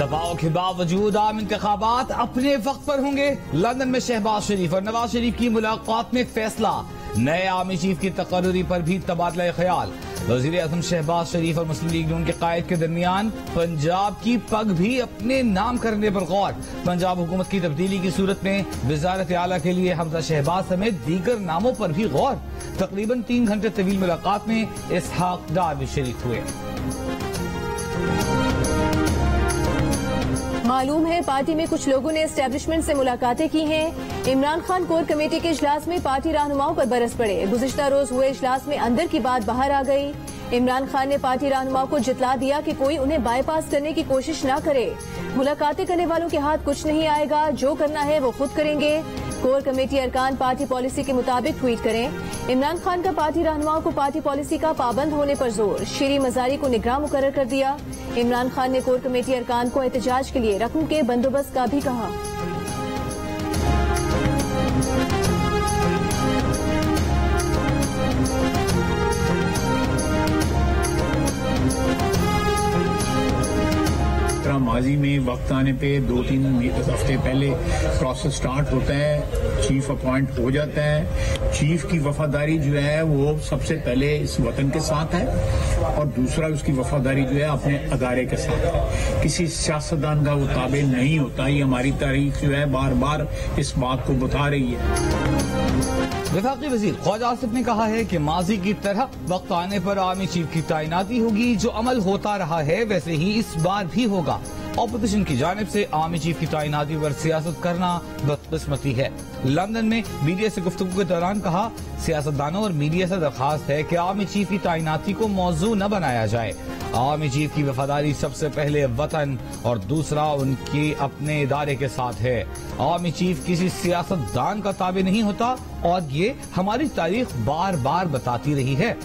दबाव के बावजूद आम इंतखाबात अपने वक्त पर होंगे। लंदन में शहबाज शरीफ और नवाज शरीफ की मुलाकात में फैसला। नए आर्मी चीफ की तकर्री पर भी तबादला ख्याल। वजीर आजम शहबाज शरीफ और मुस्लिम लीग नून के कायद के दरमियान पंजाब की पग भी अपने नाम करने पर गौर। पंजाब हुकूमत की तब्दीली की सूरत में वजारत आला के लिए हमजा शहबाज समेत दीगर नामों पर भी गौर। तकरीबन 3 घंटे तवील मुलाकात में इसहाक डार भी शरीक हुए। मालूम है पार्टी में कुछ लोगों ने एस्टेब्लिशमेंट से मुलाकातें की हैं। इमरान खान कोर कमेटी के इजलास में पार्टी रहनुमाओं पर बरस पड़े। गुज़िश्ता रोज हुए इजलास में अंदर की बात बाहर आ गई। इमरान खान ने पार्टी रहनुमाओं को जितला दिया कि कोई उन्हें बाईपास करने की कोशिश न करे। मुलाकातें करने वालों के हाथ कुछ नहीं आएगा, जो करना है वो खुद करेंगे। कोर कमेटी अरकान पार्टी पॉलिसी के मुताबिक ट्वीट करें। इमरान खान का पार्टी रहनुमाओं को पार्टी पॉलिसी का पाबंद होने पर जोर। शीरी मजारी को निगरान मुकर्रर कर दिया। इमरान खान ने कोर कमेटी अरकान को एहतजाज के लिए रकम के बंदोबस्त का भी कहा। माजी में वक्त आने पे 2-3 हफ्ते पहले प्रोसेस स्टार्ट होता है, चीफ अपॉइंट हो जाता है। चीफ की वफादारी जो है वो सबसे पहले इस वतन के साथ है और दूसरा उसकी वफादारी जो है अपने अदारे के साथ है। किसी सियासतदान का वो ताबे नहीं होता। ये हमारी तारीख जो है बार बार इस बात को बता रही है। वफाकी वजीर ख्वाजा आसिफ ने कहा है कि माजी की तरह वक्त आने पर आर्मी चीफ की तैनाती होगी। जो अमल होता रहा है वैसे ही इस बार भी होगा। ऑपोजिशन की जानिब से आर्मी चीफ की तैनाती पर सियासत करना बदकिस्मती है। लंदन में मीडिया से गुफ्तगू के दौरान कहा, सियासतदानों और मीडिया से दरखास्त है कि आर्मी चीफ की तैनाती को मौजू न बनाया जाए। आर्मी चीफ की वफादारी सबसे पहले वतन और दूसरा उनके अपने इदारे के साथ है। आर्मी चीफ किसी सियासतदान का ताबे नहीं होता और ये हमारी तारीख बार बार बताती रही है।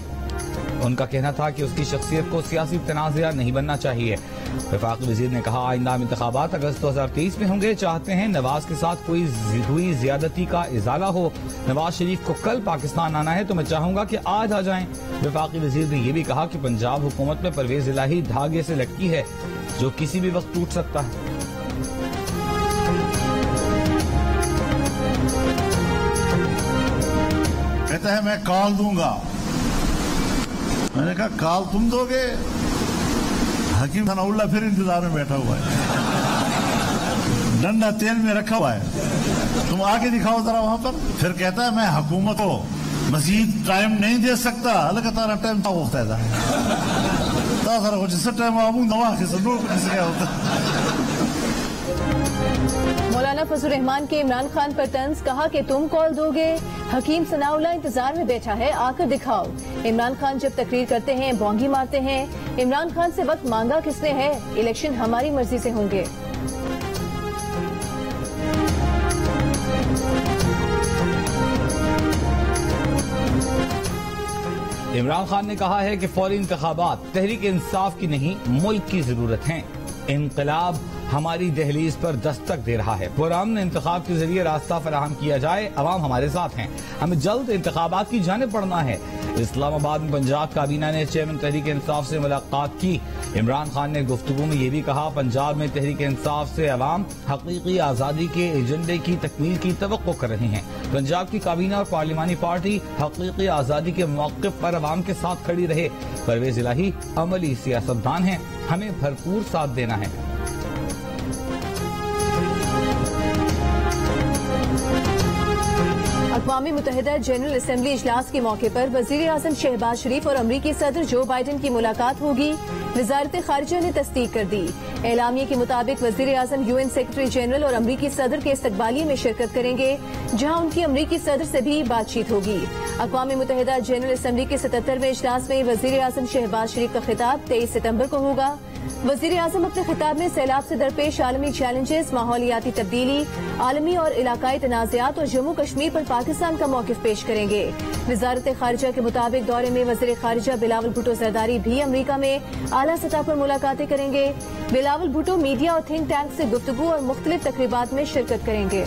उनका कहना था कि उसकी शख्सियत को सियासी तनाज़ा नहीं बनना चाहिए। वफाकी वजीर ने कहा, आइंदा इंतखाबात अगस्त 2023 में होंगे। चाहते हैं नवाज के साथ कोई हुई ज्यादती का इजाला हो। नवाज शरीफ को कल पाकिस्तान आना है तो मैं चाहूंगा कि आज आ जाएं। वफाकी वजीर ने यह भी कहा कि पंजाब हुकूमत में परवेज इलाही धागे से लटकी है जो किसी भी वक्त टूट सकता है। कहता है मैं कॉल दूंगा। मैंने कहा कॉल तुम दोगे? हकीम सनाउल्लाह फिर इंतजार में बैठा हुआ है, डंडा तेल में रखा हुआ है, तुम आके दिखाओ जरा वहां पर। फिर कहता है मैं हुकूमत को मजीद टाइम नहीं दे सकता। लगातार टाइम होता है टाइम मौलाना फजल रहमान के इमरान खान पर तंज, कहा कि तुम कॉल दोगे? हकीम सनाउल्लाह इंतजार में बैठा है, आकर दिखाओ। इमरान खान जब तकरीर करते हैं बोंगी मारते हैं। इमरान खान से वक्त मांगा किसने है? इलेक्शन हमारी मर्जी से होंगे। इमरान खान ने कहा है कि फौरी इंतखाबात तहरीक इंसाफ की नहीं मुल्क की जरूरत है। इनकलाब हमारी दहलीज पर दस्तक दे रहा है। पुरअमन इंतखाब के जरिए रास्ता फराहम किया जाए। अवाम हमारे साथ हैं। हमें जल्द इंतखाबात की जानिब बढ़ना है। इस्लामाबाद में पंजाब काबीना ने चेयरमैन तहरीक इंसाफ से मुलाकात की। इमरान खान ने गुफ्तगू में ये भी कहा, पंजाब में तहरीक इंसाफ से अवाम हकीकी आजादी के एजेंडे की तकमील की तवक्को कर रहे हैं। पंजाब की काबीना और पार्लिमानी पार्टी हकीकी आजादी के मौक़िफ़ पर अवाम के साथ खड़ी रहे। परवेज इलाही अमली सियासतदान है, हमें भरपूर साथ देना है। अक़वाम मुत्तहिदा जनरल असम्बली इजलास के मौके पर वज़ीर आज़म शहबाज शरीफ और अमरीकी सदर जो बाइडन की मुलाकात होगी। वज़ारत ख़ारिजा ने तस्दीक कर दी। एलामिया के मुताबिक वज़ीर आज़म UN सेक्रेटरी जनरल और अमरीकी सदर के इस्तकबालिये में शिरकत करेंगे, जहाँ उनकी अमरीकी सदर से भी बातचीत होगी। अक़वाम मुत्तहिदा जनरल असम्बली के 77वें इजलास में वज़ीर आज़म शहबाज शरीफ का खिताब 23 सितम्बर को होगा। वज़ीर आज़म अपने खिताब में सैलाब से दरपेश आलमी चैलेंजेस, माहौलियाती तब्दीली, आलमी और इलाकाई तनाज़ात और जम्मू कश्मीर पर पाकिस्तान का मौक़िफ़ पेश करेंगे। वज़ारत ख़ारिजा के मुताबिक दौरे में वज़ीर ख़ारिजा बिलावल भुट्टो ज़रदारी भी अमरीका में आला सतह पर मुलाकातें करेंगे। बिलावल भुट्टो मीडिया और थिंक टैंक से गुफ्तगू और मुख्तलिफ तक़रीबात में शिरकत करेंगे।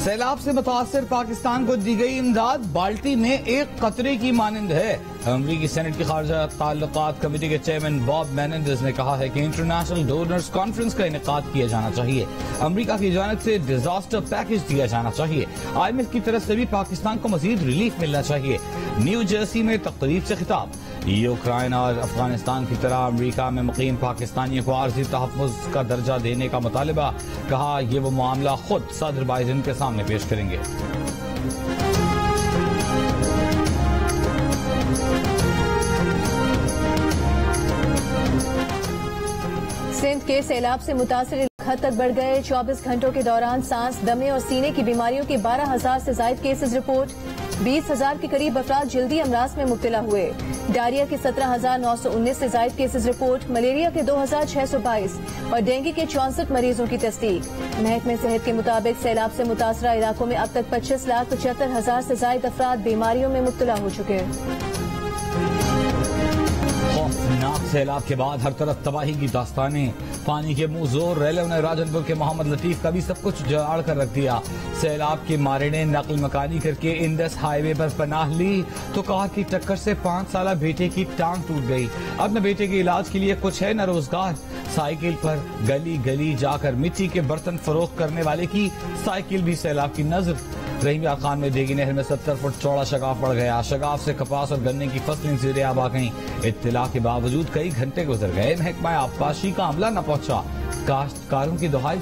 सैलाब से मुतासर पाकिस्तान को दी गई इमदाद बाल्टी में एक कतरे की मानंद है। अमरीकी सेनेट की खारजा ताल्लुकात कमेटी के चेयरमैन बॉब मेनेंडेज ने कहा है कि इंटरनेशनल डोनर्स कॉन्फ्रेंस का इनेकाद किया जाना चाहिए। अमरीका की जानिब से डिजास्टर पैकेज दिया जाना चाहिए। IMF की तरफ से भी पाकिस्तान को मजीद रिलीफ मिलना चाहिए। न्यू जर्सी में तकरीब से खिताब। यूक्रेन और अफगानिस्तान की तरह अमरीका में मुकीम पाकिस्तानियों को आर्जी तहफ़्फ़ुज़ का दर्जा देने का मुतालबा। कहा ये वो मामला खुद सदर बाइडेन के सामने पेश करेंगे। सिंध के सैलाब से मुतासर हद तक बढ़ गए। 24 घंटों के दौरान सांस, दमे और सीने की बीमारियों के 12,000 से ज्यादा केसेस रिपोर्ट। 20,000 के करीब अफराद जल्दी अमराज में मुब्तला हुए। डायरिया के 17,919 से ज्यादा केसेस रिपोर्ट। मलेरिया के 2,622 और डेंगू के 64 मरीजों की तस्दीक। महकमे सेहत के मुताबिक सैलाब से मुतासरा इलाकों में अब तक 25,75,000 से ज्यादा अफराद बीमारियों में मुब्तला हो चुके हैं। खौफनाक सैलाब के बाद हर तरफ तबाही की दास्तानें। पानी के मुंह जोर। रेलवे ने राजनपुर के मोहम्मद लतीफ का भी सब कुछ जाड़ कर रख दिया। सैलाब के मारे ने नकल मकानी करके इंडस हाईवे पर पनाह ली तो कार की टक्कर से 5 साल बेटे की टांग टूट गई। अब न बेटे के इलाज के लिए कुछ है न रोजगार। साइकिल पर गली गली जाकर मिट्टी के बर्तन फरोख्त करने वाले की साइकिल भी सैलाब की नजर। रहीम खान में देगी नहर में 70 फुट चौड़ा शगाफ पड़ गया। शगाफ से कपास और गन्ने की फसलें ज़ेर-ए-आब आ गईं। इत्तला के बावजूद कई घंटे गुजर गए। महकमा आबपाशी का अमला न पहुंचा। काश्तकारों की दुहाई।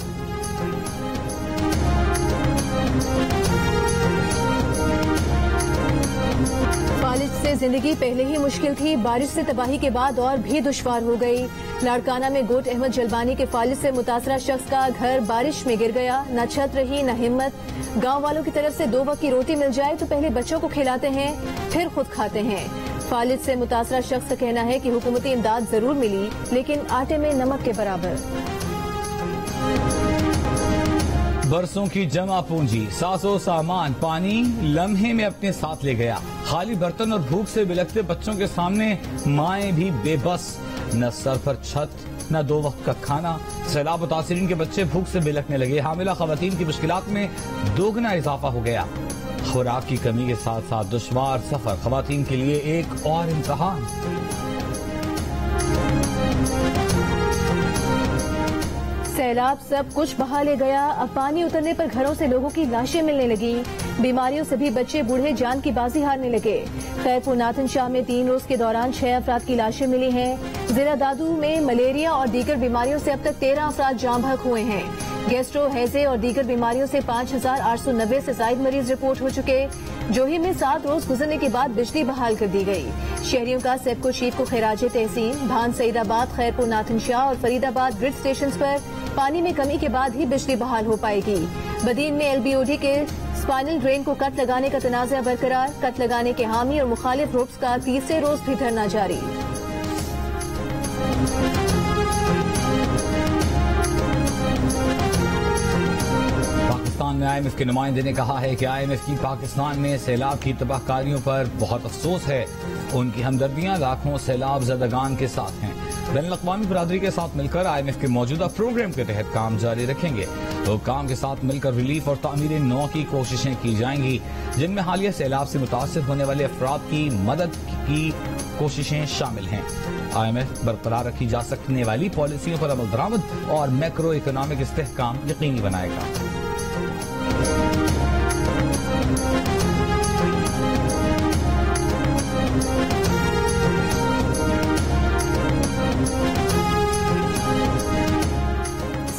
फालिज से जिंदगी पहले ही मुश्किल थी। बारिश से तबाही के बाद और भी दुश्वार हो गई। लाड़काना में गोट अहमद जलबानी के फालिज से मुतासरा शख्स का घर बारिश में गिर गया। न छत रही न हिम्मत। गांव वालों की तरफ से 2 वक्त की रोटी मिल जाए तो पहले बच्चों को खिलाते हैं फिर खुद खाते हैं। फालिज से मुतासरा शख्स का कहना है कि हुकूमती इमदाद जरूर मिली लेकिन आटे में नमक के बराबर। बरसों की जमा पूंजी, सासो सामान पानी लम्हे में अपने साथ ले गया। खाली बर्तन और भूख से बिलखते बच्चों के सामने माएं भी बेबस। न सर पर छत न 2 वक्त का खाना। सैलाब मुतासिरीन के बच्चे भूख से बिलखने लगे। हामिला खवातीन की मुश्किलात में दोगुना इजाफा हो गया। खुराक की कमी के साथ साथ दुश्वार सफर खवातीन के लिए एक और इम्तिहान। सैलाब सब कुछ बहा ले गया। अब पानी उतरने पर घरों से लोगों की लाशें मिलने लगी। बीमारियों से भी बच्चे बूढ़े जान की बाजी हारने लगे। खैरपुर नाथन शाह में 3 रोज के दौरान 6 अफराद की लाशें मिली हैं। जिला दादू में मलेरिया और दीगर बीमारियों से अब तक 13 अफराद जाम बहक हुए हैं। गैस्ट्रो, हैजे और दीगर बीमारियों से 5,890 से ज्यादा मरीज रिपोर्ट हो चुके। जोही में 7 रोज गुजरने के बाद बिजली बहाल कर दी गई। शहरियों का सेबको चीफ को खैराज तहसीन। भान सईदाबाद, खैरपुर नाथन शाह और फरीदाबाद ग्रिड स्टेशन पर पानी में कमी के बाद ही बिजली बहाल हो पाएगी। बदीन में LBOD के स्पाइनल ड्रेन को कट लगाने का तनाज़ा बरकरार। कट लगाने के हामी और मुखालिफ ग्रुप्स का तीसरे रोज भी धरना जारी। पाकिस्तान में IMF के नुमाइंदे ने कहा है कि IMF की पाकिस्तान में सैलाब की तबाहकारियों पर बहुत अफसोस है। उनकी हमदर्दियां लाखों सैलाब ज़दगान के साथ हैं। बैनुल-अक़वामी बरादरी के साथ मिलकर IMF के मौजूदा प्रोग्राम के तहत काम जारी रखेंगे। तो काम के साथ मिलकर रिलीफ और तामीर नौ की कोशिशें की जाएंगी, जिनमें हालिया सैलाब से मुतासर होने वाले अफराद की मदद की कोशिशें शामिल हैं। IMF बरकरार रखी जा सकने वाली पॉलिसियों पर अमल दरामद और मैक्रो इकोनॉमिक इस्तेहकाम यकीनी बनाएगा।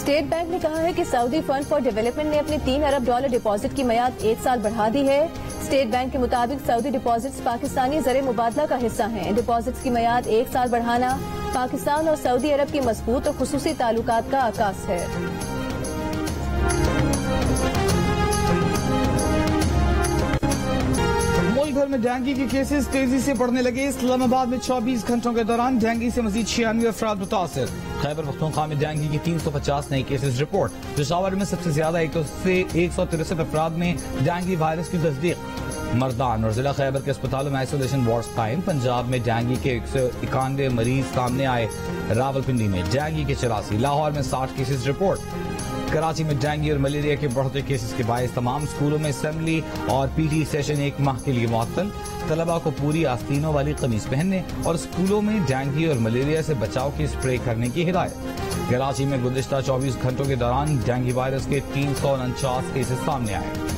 स्टेट बैंक ने कहा है कि सऊदी फंड फॉर डेवलपमेंट ने अपने $3 अरब डिपॉजिट की मियाद 1 साल बढ़ा दी है। स्टेट बैंक के मुताबिक सऊदी डिपॉजिट्स पाकिस्तानी ज़र मुबादला का हिस्सा हैं। डिपॉजिट्स की मियाद 1 साल बढ़ाना पाकिस्तान और सऊदी अरब की मजबूत और खुसूसी ताल्लुकात का आकाश है। मुल्क भर में डेंगू के केसेस तेजी से बढ़ने लगे। इस्लामाबाद में 24 घंटों के दौरान डेंगू से मजीद 96 अफराद मुतासर। खैबर पख्तूनख्वा में डेंगू की 350 नए केसेस रिपोर्ट। पेशावर में सबसे ज्यादा 163 अफराद में डेंगू वायरस की तस्दीक। मर्दान और जिला खैबर के अस्पतालों में आइसोलेशन वार्ड्स कायम। पंजाब में डेंगू के 191 मरीज सामने आए। रावलपिंडी में डेंगू के 84, लाहौर में 60 केसेस रिपोर्ट। कराची में डेंगू और मलेरिया के बढ़ते केसेस के बायस तमाम स्कूलों में असेंबली और पीटी सेशन 1 माह के लिए मुअत्तल। तलबा को पूरी आस्तीनों वाली कमीज पहनने और स्कूलों में डेंगू और मलेरिया से बचाव की स्प्रे करने की हिदायत। कराची में गुज़िश्ता 24 घंटों के दौरान डेंगू वायरस के 349 केसेस सामने आए।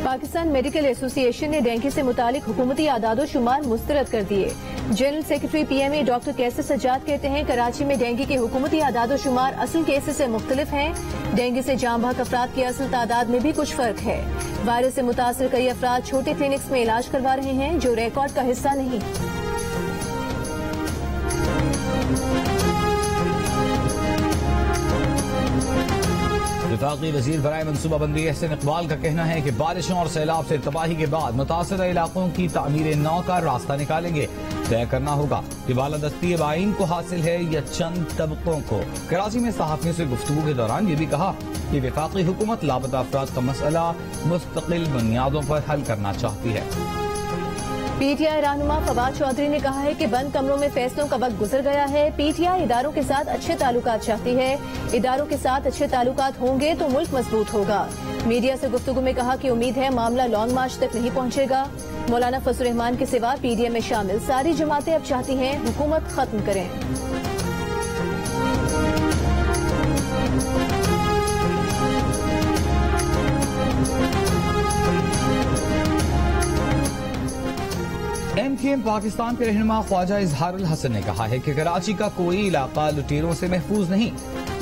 पाकिस्तान मेडिकल एसोसिएशन ने डेंगू से मुतालिक हुकूमती आदादो शुमार मुस्तरद कर दिए। जनरल सेक्रेटरी पीएमए डॉक्टर कैसर सज्जाद कहते हैं कराची में डेंगू के हुकूमती आदादो शुमार असल केसेस से मुख्तलिफ हैं। डेंगू से जांबाक अफराद की असल तादाद में भी कुछ फर्क है। वायरस से मुतासर कई अफराद छोटे क्लिनिक्स में इलाज करवा रहे हैं जो रिकॉर्ड का हिस्सा नहीं। वफाकी वज़ीर बराए मनसूबाबंदी एहसन इकबाल का कहना है कि बारिशों और सैलाब से तबाही के बाद मुतासरा इलाकों की तामीर नौ का रास्ता निकालेंगे। तय करना होगा कि बालादस्ती आइन को हासिल है या चंद तबकों को। कराची में सहाफियों से गुफ्तगू के दौरान ये भी कहा कि वफाकी हुकूमत लापता अफराद का मसला मुस्तकिल बुनियादों पर हल करना चाहती है। पीटीआई रहनुमा फवाद चौधरी ने कहा है कि बंद कमरों में फैसलों का वक्त गुजर गया है। पीटीआई इदारों के साथ अच्छे ताल्लुकात चाहती है। इदारों के साथ अच्छे ताल्लुकात होंगे तो मुल्क मजबूत होगा। मीडिया से गुफ्तगू में कहा कि उम्मीद है मामला लॉन्ग मार्च तक नहीं पहुंचेगा। मौलाना फजल रहमान के सिवा पीडीएम में शामिल सारी जमातें अब चाहती हैं हुकूमत खत्म करें। एमकेएम पाकिस्तान के रहनुमा ख्वाजा इजहारुल हसन ने कहा है कि कराची का कोई इलाका लुटेरों से महफूज नहीं।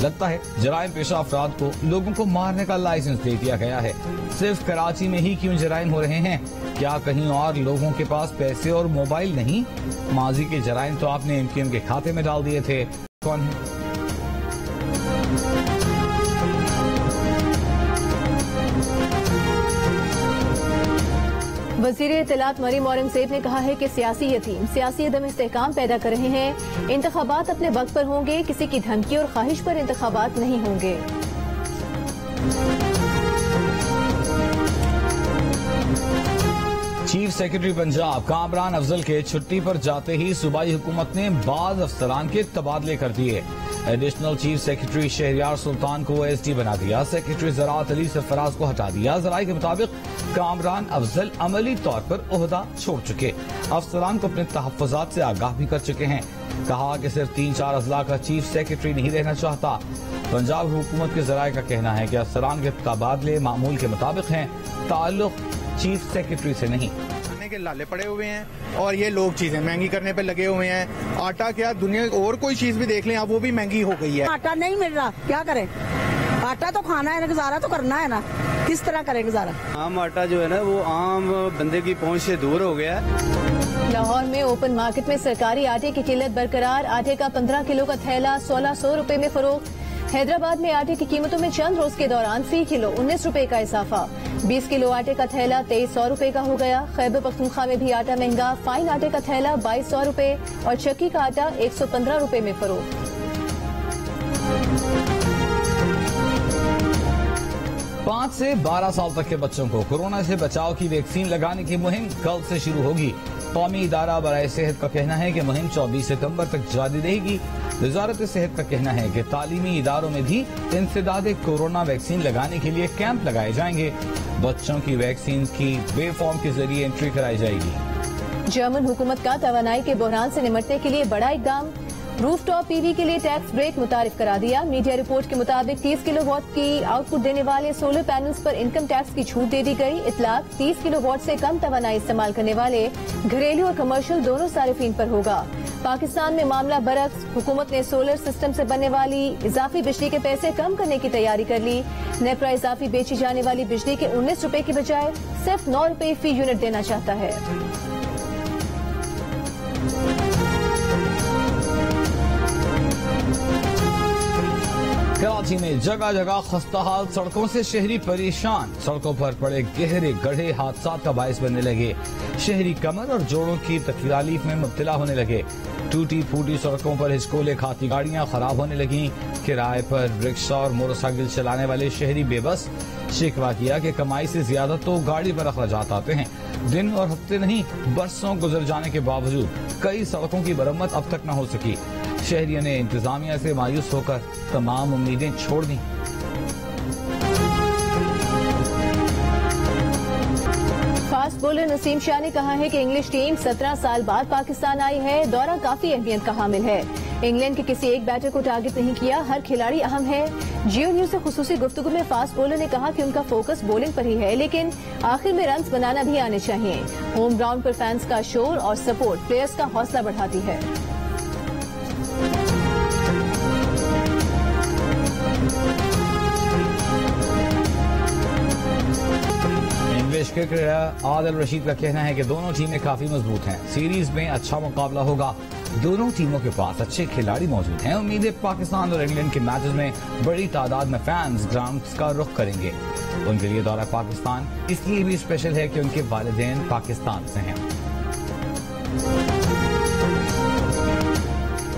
लगता है जराइम पेशा अफराद को लोगों को मारने का लाइसेंस दे दिया गया है। सिर्फ कराची में ही क्यों जराइम हो रहे हैं? क्या कहीं और लोगों के पास पैसे और मोबाइल नहीं? माजी के जराइम तो आपने एमकेएम के खाते में डाल दिए थे। कौन है? वज़ीर इत्तलात मरीम औरंगज़ेब ने कहा है कि सियासी यतीम सियासी अदम इस्तेहकाम पैदा कर रहे हैं। इंतखाबात अपने वक्त पर होंगे, किसी की धमकी और ख्वाहिश पर इंतखाबात नहीं होंगे। चीफ सेक्रेटरी पंजाब कामरान अफजल के छुट्टी पर जाते ही सूबाई हुकूमत ने बाद अफसरान के तबादले कर दिए। एडिशनल चीफ सेक्रेटरी शहरियार सुल्तान को ओएसडी बना दिया। सेक्रेटरी ज़राअत अली सरफराज को हटा दिया। ज़राए के मुताबिक कामरान अफजल अमली तौर पर ओहदा छोड़ चुके। अफसरान को अपने तहफ़्फ़ुज़ात से आगाह भी कर चुके हैं। कहा कि सिर्फ 3-4 अजला का चीफ सेक्रेटरी नहीं रहना चाहता। पंजाब हुकूमत के ज़राए का कहना है कि अफसरान के तबादले मामूल के मुताबिक हैं, ताल्लुक चीफ सेक्रेटरी से नहीं। के लाले पड़े हुए हैं और ये लोग चीजें महंगी करने पे लगे हुए हैं। आटा क्या दुनिया और कोई चीज भी देख लें आप, वो भी महंगी हो गई है। आटा नहीं मिल रहा, क्या करें? आटा तो खाना है, गुजारा तो करना है ना, किस तरह करें गुजारा? आम आटा जो है ना वो आम बंदे की पहुंच से दूर हो गया है। लाहौर में ओपन मार्केट में सरकारी आटे की किल्लत बरकरार। आटे का 15 किलो का थैला 1600 रुपए में फरोख्त। हैदराबाद में आटे की कीमतों में चंद रोज के दौरान फी किलो 19 रुपए का इजाफा। 20 किलो आटे का थैला 2300 रुपए का हो गया। खैबर पख्तूनख्वा में भी आटा महंगा। फाइन आटे का थैला 2200 रुपए और चक्की का आटा 115 रुपए में फरोख्त। 5 से 12 साल तक के बच्चों को कोरोना से बचाव की वैक्सीन लगाने की मुहिम कल से शुरू होगी। कौमी इदारा बराए सेहत का कहना है कि मुहिम 24 सितंबर तक जारी रहेगी। वजारत सेहत का कहना है कि तालीमी इदारों में भी इंसदाद कोरोना वैक्सीन लगाने के लिए कैंप लगाए जाएंगे। बच्चों की वैक्सीन की वे फॉर्म के जरिए एंट्री कराई जाएगी। जर्मन हुकूमत का तवानाई के बहरान से निमटने के लिए बड़ा इकदाम। रूफटॉप पीवी के लिए टैक्स ब्रेक मुतारिफ करा दिया। मीडिया रिपोर्ट के मुताबिक 30 किलोवाट की आउटपुट देने वाले सोलर पैनल्स पर इनकम टैक्स की छूट दे दी गई। इतलाक 30 किलोवाट से कम तवानाई इस्तेमाल करने वाले घरेलू और कमर्शियल दोनों सारिफीन पर होगा। पाकिस्तान में मामला बरक्स, हुकूमत ने सोलर सिस्टम से बनने वाली इजाफी बिजली के पैसे कम करने की तैयारी कर ली। नेपरा इजाफी बेची जाने वाली बिजली के 19 रुपए की बजाय सिर्फ 9 रुपए फी यूनिट देना चाहता है। कराची में जगह जगह खस्ताहाल सड़कों से शहरी परेशान। सड़कों पर पड़े गहरे गड्ढे हादसा का बायस बनने लगे। शहरी कमर और जोड़ों की तकलीफ में मुब्तला होने लगे। टूटी फूटी सड़कों पर हिचकोले खाती गाड़ियां खराब होने लगी। किराए पर रिक्शा और मोटरसाइकिल चलाने वाले शहरी बेबस शिकवा किया कि कमाई से ज्यादा तो गाड़ी पर अखराजात आते हैं। दिन और हफ्ते नहीं, बरसों गुजर जाने के बावजूद कई सड़कों की मरम्मत अब तक न हो सकी। शहरियों ने इंतजामिया से मायूस होकर तमाम उम्मीदें छोड़ दी। फास्ट बॉलर नसीम शाह ने कहा है कि इंग्लिश टीम 17 साल बाद पाकिस्तान आई है। दौरा काफी अहमियत का हामिल है। इंग्लैंड के किसी एक बैटर को टारगेट नहीं किया, हर खिलाड़ी अहम है। जियो न्यूज से खुसूसी गुफ्तगू में फास्ट बॉलर ने कहा कि उनका फोकस बॉलिंग पर ही है, लेकिन आखिर में रन्स बनाना भी आने चाहिए। होम ग्राउंड पर फैंस का शोर और सपोर्ट प्लेयर्स का हौसला बढ़ाती है। इंग्लिश क्रिकेटर आदिल रशीद का कहना है कि दोनों टीमें काफी मजबूत हैं। सीरीज में अच्छा मुकाबला होगा। दोनों टीमों के पास अच्छे खिलाड़ी मौजूद हैं। उम्मीद है पाकिस्तान और इंग्लैंड के मैचेस में बड़ी तादाद में फैंस ग्राउंड्स का रुख करेंगे। उनके लिए दौरा पाकिस्तान इसलिए भी स्पेशल है कि उनके वालिदैन पाकिस्तान से हैं।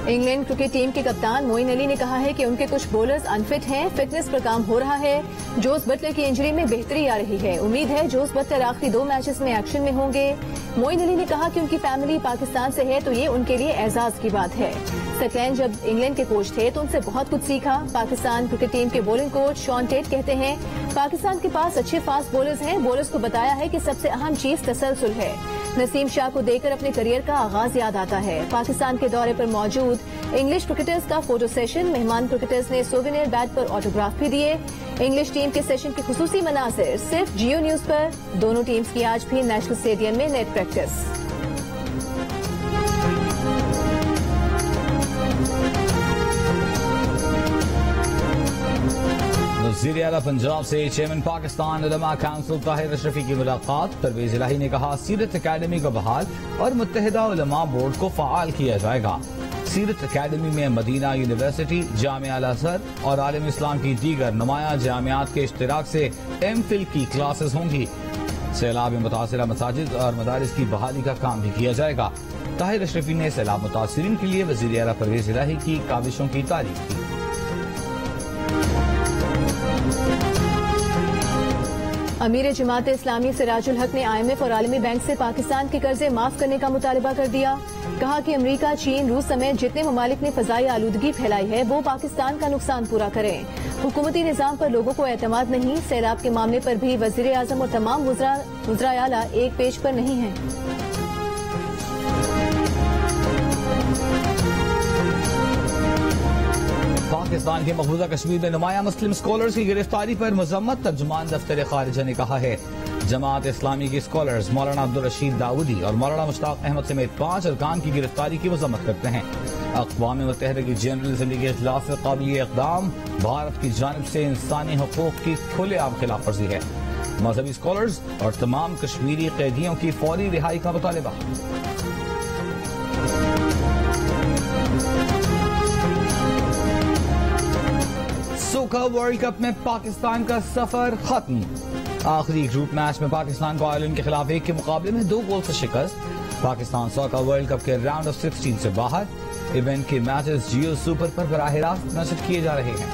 इंग्लैंड क्रिकेट टीम के कप्तान मोइन अली ने कहा है कि उनके कुछ बॉलर्स अनफिट हैं, फिटनेस पर काम हो रहा है। जोस बटलर की इंजरी में बेहतरी आ रही है। उम्मीद है जोस बटलर आखिरी 2 मैचेस में एक्शन में होंगे। मोइन अली ने कहा कि उनकी फैमिली पाकिस्तान से है तो ये उनके लिए एजाज की बात है। सकलैन जब इंग्लैंड के कोच थे तो उनसे बहुत कुछ सीखा। पाकिस्तान क्रिकेट टीम के बॉलिंग कोच शॉन टेट कहते हैं पाकिस्तान के पास अच्छे फास्ट बॉलर्स हैं। बॉलर्स को बताया है कि सबसे अहम चीज तसलसल है। नसीम शाह को देखकर अपने करियर का आगाज याद आता है। पाकिस्तान के दौरे पर मौजूद इंग्लिश क्रिकेटर्स का फोटो सेशन, मेहमान क्रिकेटर्स ने सोवेनियर बैट पर ऑटोग्राफ भी दिए। इंग्लिश टीम के सेशन के खुसूसी मनासिर सिर्फ जियो न्यूज पर। दोनों टीम्स की आज भी नेशनल स्टेडियम में नेट प्रैक्टिस। वज़ीर आला पंजाब से चेयरमैन पाकिस्तान उलमा काउंसिल ताहिर अशरफी की मुलाकात। परवेज इलाही ने कहा सीरत अकेडमी को बहाल और मुत्तहिदा उलमा बोर्ड को फ़आल किया जाएगा। सीरत अकेडमी में मदीना यूनिवर्सिटी, जामिया अल अज़हर और आलम इस्लाम की दीगर नुमाया जामियात के इश्तिराक से एमफिल की क्लासेस होंगी। सैलाब में मुतासिरा मसाजिद और मदारिस की बहाली का काम भी किया जाएगा। ताहिर अशरफी ने सैलाब मुतासिरीन के लिए वज़ीर आला परवेज इलाही की काविशों की तारीफ की। अमीर जमात इस्लामी सिराजुल हक ने IMF और आलमी बैंक से पाकिस्तान के कर्जे माफ करने का मुतालबा कर दिया। कहा कि अमेरिका, चीन, रूस समेत जितने ममालिक ने फजाई आलूदगी फैलाई है वो पाकिस्तान का नुकसान पूरा करें। हुकूमती निजाम पर लोगों को एतमाद नहीं। सैलाब के मामले पर भी वज़ीर आज़म और तमाम वज़राए आला एक पेज पर नहीं हैं। पाकिस्तान के मकबूजा कश्मीर में नुमाया मुस्लिम स्कॉलर्स की गिरफ्तारी पर मजम्मत। तर्जुमान दफ्तर खारिजा ने कहा है जमात इस्लामी के स्कॉलर्स मौलाना अब्दुल रशीद दाऊदी और मौलाना मुश्ताक अहमद समेत 5 अरकान की गिरफ्तारी की मजम्मत करते हैं। अक़वाम मुत्तहिदा की जनरल असम्बली के इजलास से काबिल इक़दाम भारत की जानिब से इंसानी हकूक़ की खुलेआम खिलाफ वर्जी है। मजहबी स्कॉलर्स और तमाम कश्मीरी कैदियों की फौरी रिहाई का मुतालबा। सोका वर्ल्ड कप में पाकिस्तान का सफर खत्म। आखिरी ग्रुप मैच में पाकिस्तान को आयरलैंड के खिलाफ 1 के मुकाबले में 2 गोल से शिकस्त। पाकिस्तान सोका वर्ल्ड कप के राउंड ऑफ 16 से बाहर। इवेंट के मैचेस जियो सुपर पर बराह रास्त नशर किए जा रहे हैं।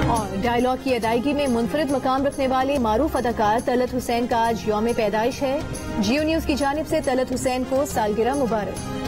और डायलॉग की अदायगी में मुनफरिद मकाम रखने वाले मारूफ अदाकार तलत हुसैन का आज यौम पैदाइश है। जियो न्यूज की जानिब से तलत हुसैन को सालगिरह मुबारक।